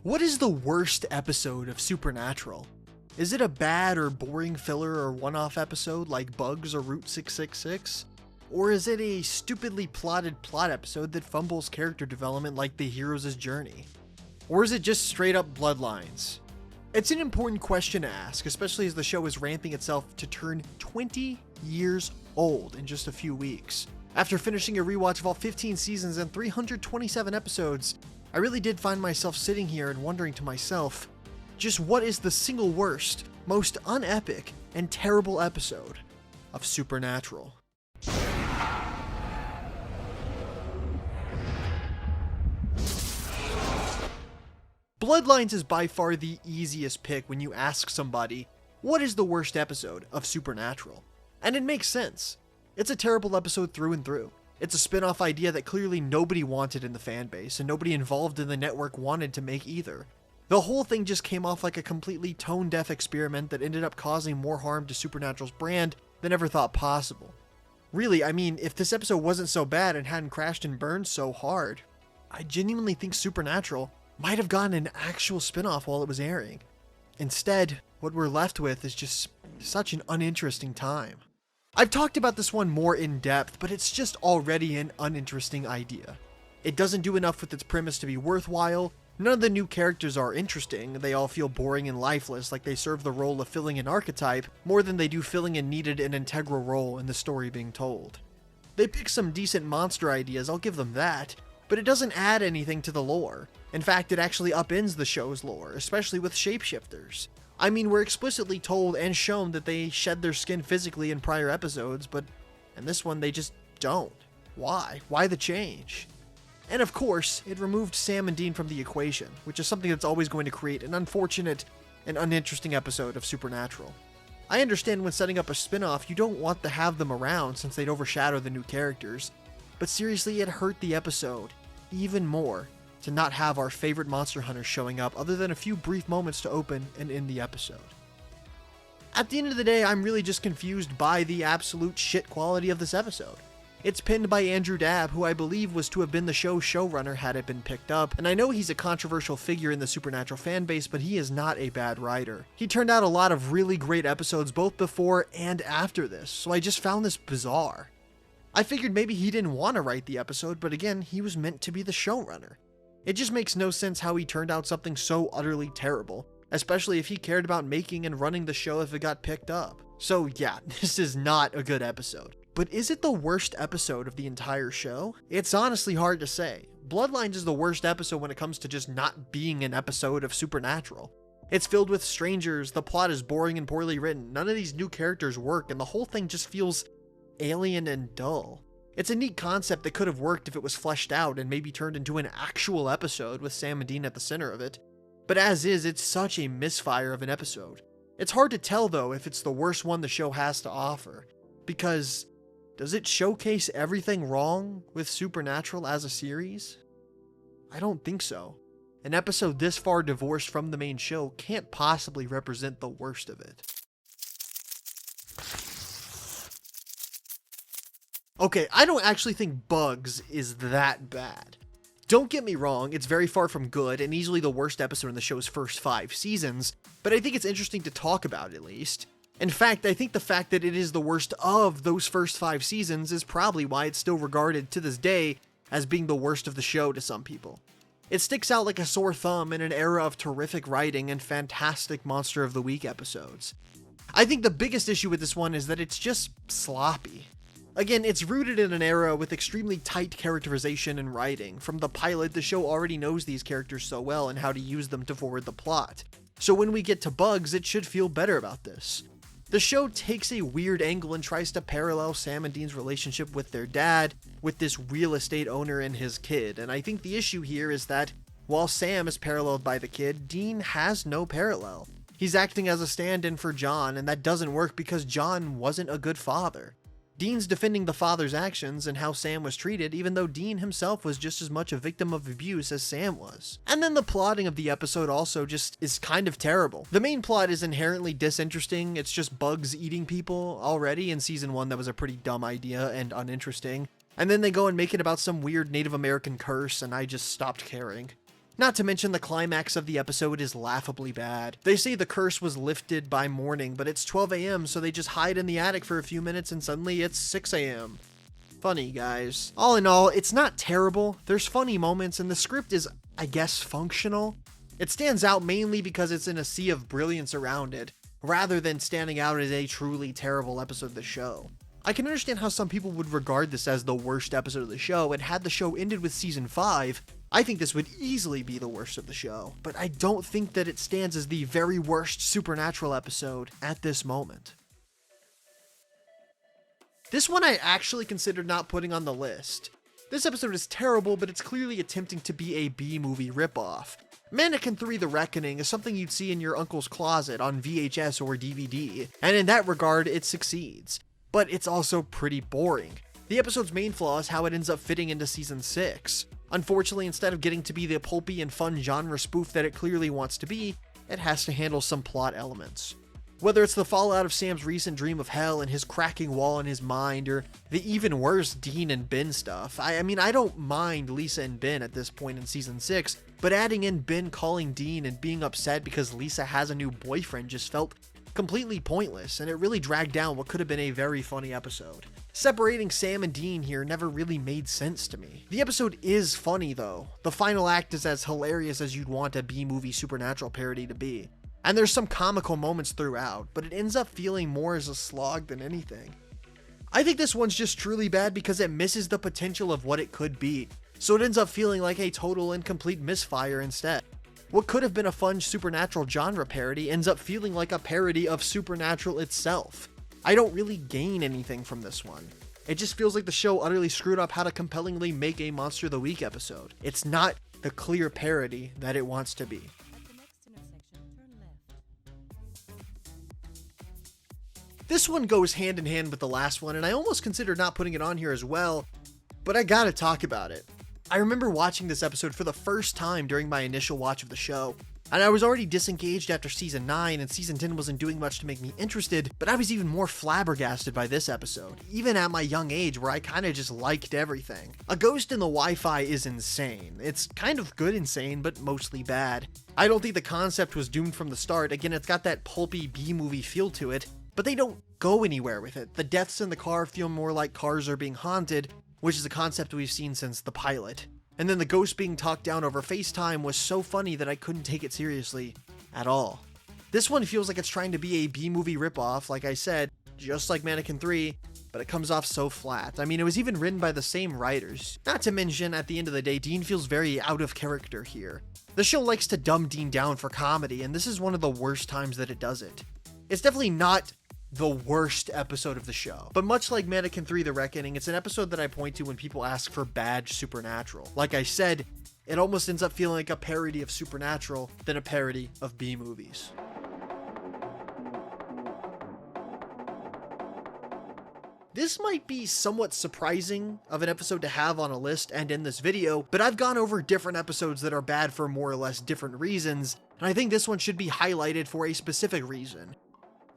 What is the worst episode of Supernatural? Is it a bad or boring filler or one-off episode like Bugs or Route 666? Or is it a stupidly plotted plot episode that fumbles character development like The Hero's Journey? Or is it just straight up Bloodlines? It's an important question to ask, especially as the show is ramping itself to turn 20 years old in just a few weeks. After finishing a rewatch of all 15 seasons and 327 episodes, I really did find myself sitting here and wondering to myself, just what is the single worst, most unepic, and terrible episode of Supernatural? Bloodlines is by far the easiest pick when you ask somebody, what is the worst episode of Supernatural? And it makes sense. It's a terrible episode through and through. It's a spin-off idea that clearly nobody wanted in the fan base, and nobody involved in the network wanted to make either. The whole thing just came off like a completely tone-deaf experiment that ended up causing more harm to Supernatural's brand than ever thought possible. Really, I mean, if this episode wasn't so bad and hadn't crashed and burned so hard, I genuinely think Supernatural might have gotten an actual spin-off while it was airing. Instead, what we're left with is just such an uninteresting time. I've talked about this one more in depth, but it's just already an uninteresting idea. It doesn't do enough with its premise to be worthwhile. None of the new characters are interesting. They all feel boring and lifeless, like they serve the role of filling an archetype more than they do filling a needed and integral role in the story being told. They pick some decent monster ideas, I'll give them that, but it doesn't add anything to the lore. In fact, it actually upends the show's lore, especially with shapeshifters. I mean, we're explicitly told and shown that they shed their skin physically in prior episodes, but in this one they just don't. Why? Why the change? And of course, it removed Sam and Dean from the equation, which is something that's always going to create an unfortunate and uninteresting episode of Supernatural. I understand when setting up a spin-off, you don't want to have them around since they'd overshadow the new characters, but seriously, it hurt the episode even more to not have our favorite monster hunters showing up other than a few brief moments to open and end the episode. At the end of the day, I'm really just confused by the absolute shit quality of this episode. It's penned by Andrew Dabb, who I believe was to have been the show's showrunner had it been picked up, and I know he's a controversial figure in the Supernatural fanbase, but he is not a bad writer. He turned out a lot of really great episodes both before and after this, so I just found this bizarre. I figured maybe he didn't want to write the episode, but again, he was meant to be the showrunner. It just makes no sense how he turned out something so utterly terrible, especially if he cared about making and running the show if it got picked up. So yeah, this is not a good episode. But is it the worst episode of the entire show? It's honestly hard to say. Bloodlines is the worst episode when it comes to just not being an episode of Supernatural. It's filled with strangers, the plot is boring and poorly written, none of these new characters work, and the whole thing just feels alien and dull. It's a neat concept that could have worked if it was fleshed out and maybe turned into an actual episode with Sam and Dean at the center of it. But as is, it's such a misfire of an episode. It's hard to tell though if it's the worst one the show has to offer, because does it showcase everything wrong with Supernatural as a series? I don't think so. An episode this far divorced from the main show can't possibly represent the worst of it. Okay, I don't actually think Bugs is that bad. Don't get me wrong, it's very far from good and easily the worst episode in the show's first 5 seasons, but I think it's interesting to talk about at least. In fact, I think the fact that it is the worst of those first 5 seasons is probably why it's still regarded to this day as being the worst of the show to some people. It sticks out like a sore thumb in an era of terrific writing and fantastic Monster of the Week episodes. I think the biggest issue with this one is that it's just sloppy. Again, it's rooted in an era with extremely tight characterization and writing. From the pilot, the show already knows these characters so well and how to use them to forward the plot. So when we get to Bugs, it should feel better about this. The show takes a weird angle and tries to parallel Sam and Dean's relationship with their dad, with this real estate owner and his kid, and I think the issue here is that while Sam is paralleled by the kid, Dean has no parallel. He's acting as a stand-in for John, and that doesn't work because John wasn't a good father. Dean's defending the father's actions and how Sam was treated, even though Dean himself was just as much a victim of abuse as Sam was. And then the plotting of the episode also just is kind of terrible. The main plot is inherently disinteresting, it's just Bugs eating people already. In season 1 that was a pretty dumb idea and uninteresting. And then they go and make it about some weird Native American curse and I just stopped caring. Not to mention the climax of the episode is laughably bad. They say the curse was lifted by morning, but it's 12 a.m., so they just hide in the attic for a few minutes and suddenly it's 6 a.m. Funny, guys. All in all, it's not terrible. There's funny moments and the script is, I guess, functional. It stands out mainly because it's in a sea of brilliance around it, rather than standing out as a truly terrible episode of the show. I can understand how some people would regard this as the worst episode of the show, and had the show ended with season 5, I think this would easily be the worst of the show, but I don't think that it stands as the very worst Supernatural episode at this moment. This one I actually considered not putting on the list. This episode is terrible, but it's clearly attempting to be a B-movie ripoff. Mannequin 3: The Reckoning is something you'd see in your uncle's closet on VHS or DVD, and in that regard, it succeeds. But it's also pretty boring. The episode's main flaw is how it ends up fitting into season 6. Unfortunately, instead of getting to be the pulpy and fun genre spoof that it clearly wants to be, it has to handle some plot elements. Whether it's the fallout of Sam's recent dream of hell and his cracking wall in his mind, or the even worse Dean and Ben stuff, I mean, I don't mind Lisa and Ben at this point in season 6, but adding in Ben calling Dean and being upset because Lisa has a new boyfriend just felt completely pointless, and it really dragged down what could have been a very funny episode. Separating Sam and Dean here never really made sense to me. The episode is funny though. The final act is as hilarious as you'd want a B-movie Supernatural parody to be. And there's some comical moments throughout, but it ends up feeling more as a slog than anything. I think this one's just truly bad because it misses the potential of what it could be, so it ends up feeling like a total and complete misfire instead. What could have been a fun Supernatural genre parody ends up feeling like a parody of Supernatural itself. I don't really gain anything from this one. It just feels like the show utterly screwed up how to compellingly make a Monster of the Week episode. It's not the clear parody that it wants to be. This one goes hand in hand with the last one, and I almost considered not putting it on here as well, but I gotta talk about it. I remember watching this episode for the first time during my initial watch of the show, and I was already disengaged after season 9, and season 10 wasn't doing much to make me interested, but I was even more flabbergasted by this episode, even at my young age where I kinda just liked everything. A ghost in the Wi-Fi is insane. It's kind of good insane, but mostly bad. I don't think the concept was doomed from the start. Again, it's got that pulpy B-movie feel to it, but they don't go anywhere with it. The deaths in the car feel more like cars are being haunted, which is a concept we've seen since the pilot. And then the ghost being talked down over FaceTime was so funny that I couldn't take it seriously at all. This one feels like it's trying to be a B-movie ripoff, like I said, just like Mannequin 3, but it comes off so flat. I mean, it was even written by the same writers. Not to mention, at the end of the day, Dean feels very out of character here. The show likes to dumb Dean down for comedy, and this is one of the worst times that it does it. It's definitely not the worst episode of the show, but much like Mannequin 3: The Reckoning, it's an episode that I point to when people ask for bad Supernatural. Like I said, it almost ends up feeling like a parody of Supernatural than a parody of B-movies. This might be somewhat surprising of an episode to have on a list and in this video, but I've gone over different episodes that are bad for more or less different reasons, and I think this one should be highlighted for a specific reason.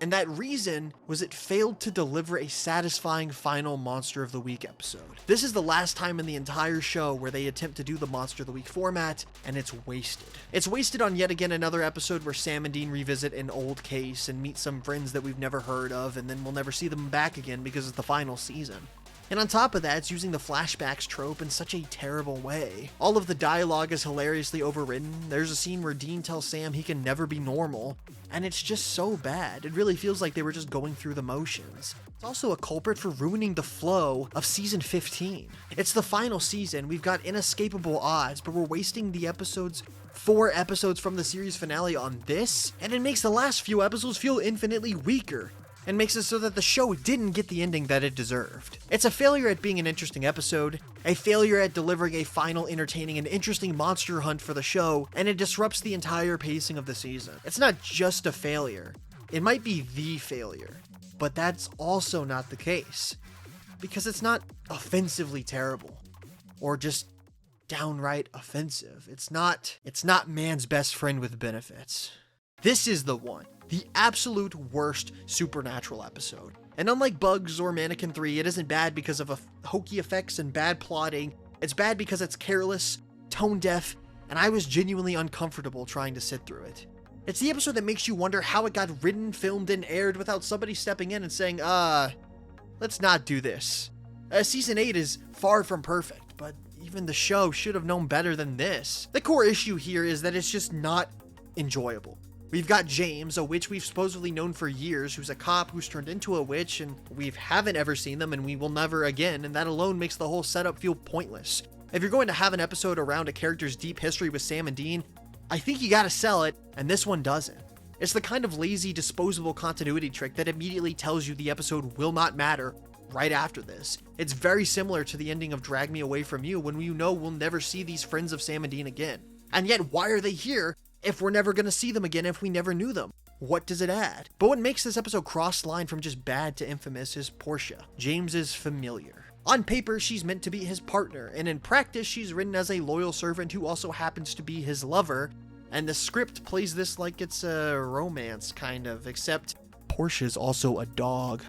And that reason was it failed to deliver a satisfying final Monster of the Week episode. This is the last time in the entire show where they attempt to do the Monster of the Week format, and it's wasted. It's wasted on yet again another episode where Sam and Dean revisit an old case and meet some friends that we've never heard of, and then we'll never see them back again because it's the final season. And on top of that, it's using the flashbacks trope in such a terrible way. All of the dialogue is hilariously overwritten. There's a scene where Dean tells Sam he can never be normal, and it's just so bad. It really feels like they were just going through the motions. It's also a culprit for ruining the flow of season 15. It's the final season, we've got inescapable odds, but we're wasting the 4 episodes from the series finale on this, and it makes the last few episodes feel infinitely weaker, and makes it so that the show didn't get the ending that it deserved. It's a failure at being an interesting episode, a failure at delivering a final entertaining and interesting monster hunt for the show, and it disrupts the entire pacing of the season. It's not just a failure, it might be the failure, but that's also not the case, because it's not offensively terrible, or just downright offensive. It's not man's best friend with benefits. This is the one. The absolute worst Supernatural episode. And unlike Bugs or Mannequin 3, it isn't bad because of hokey effects and bad plotting. It's bad because it's careless, tone deaf, and I was genuinely uncomfortable trying to sit through it. It's the episode that makes you wonder how it got written, filmed, and aired without somebody stepping in and saying, let's not do this. Season 8 is far from perfect, but even the show should have known better than this. The core issue here is that it's just not enjoyable. We've got James, a witch we've supposedly known for years, who's a cop who's turned into a witch, and we haven't ever seen them, and we will never again, and that alone makes the whole setup feel pointless. If you're going to have an episode around a character's deep history with Sam and Dean, I think you gotta sell it, and this one doesn't. It's the kind of lazy, disposable continuity trick that immediately tells you the episode will not matter right after this. It's very similar to the ending of Drag Me Away From You, when you know we'll never see these friends of Sam and Dean again. And yet, why are they here if we're never gonna see them again if we never knew them? What does it add? But what makes this episode cross line from just bad to infamous is Portia, James's familiar. On paper, she's meant to be his partner, and in practice, she's written as a loyal servant who also happens to be his lover, and the script plays this like it's a romance, kind of, except Portia's also a dog.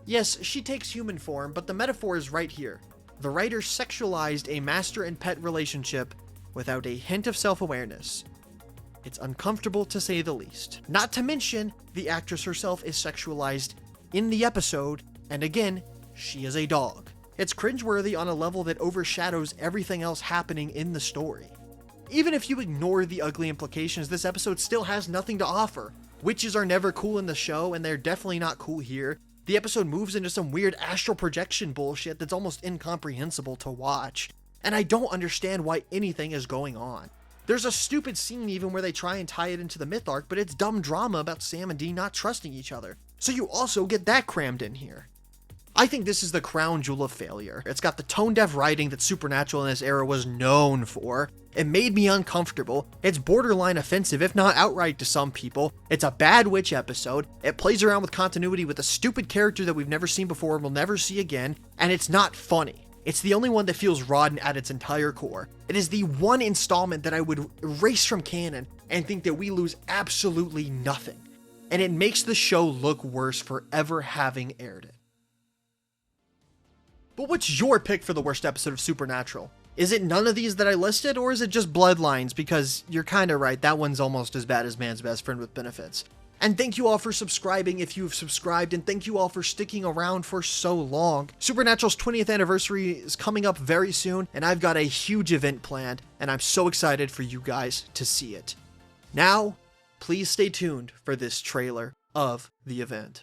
Yes, she takes human form, but the metaphor is right here. The writer sexualized a master and pet relationship without a hint of self-awareness. It's uncomfortable to say the least. Not to mention, the actress herself is sexualized in the episode, and again, she is a dog. It's cringeworthy on a level that overshadows everything else happening in the story. Even if you ignore the ugly implications, this episode still has nothing to offer. Witches are never cool in the show, and they're definitely not cool here. The episode moves into some weird astral projection bullshit that's almost incomprehensible to watch, and I don't understand why anything is going on. There's a stupid scene even where they try and tie it into the myth arc, but it's dumb drama about Sam and Dean not trusting each other, so you also get that crammed in here. I think this is the crown jewel of failure. It's got the tone-deaf writing that Supernatural in this era was known for. It made me uncomfortable. It's borderline offensive, if not outright to some people. It's a bad witch episode. It plays around with continuity with a stupid character that we've never seen before and will never see again, and it's not funny. It's the only one that feels rotten at its entire core. It is the one installment that I would erase from canon and think that we lose absolutely nothing. And it makes the show look worse for ever having aired it. But what's your pick for the worst episode of Supernatural? Is it none of these that I listed, or is it just Bloodlines? Because you're kinda right, that one's almost as bad as Man's Best Friend with Benefits. And thank you all for subscribing if you've subscribed, and thank you all for sticking around for so long. Supernatural's 20th anniversary is coming up very soon, and I've got a huge event planned, and I'm so excited for you guys to see it. Now, please stay tuned for this trailer of the event.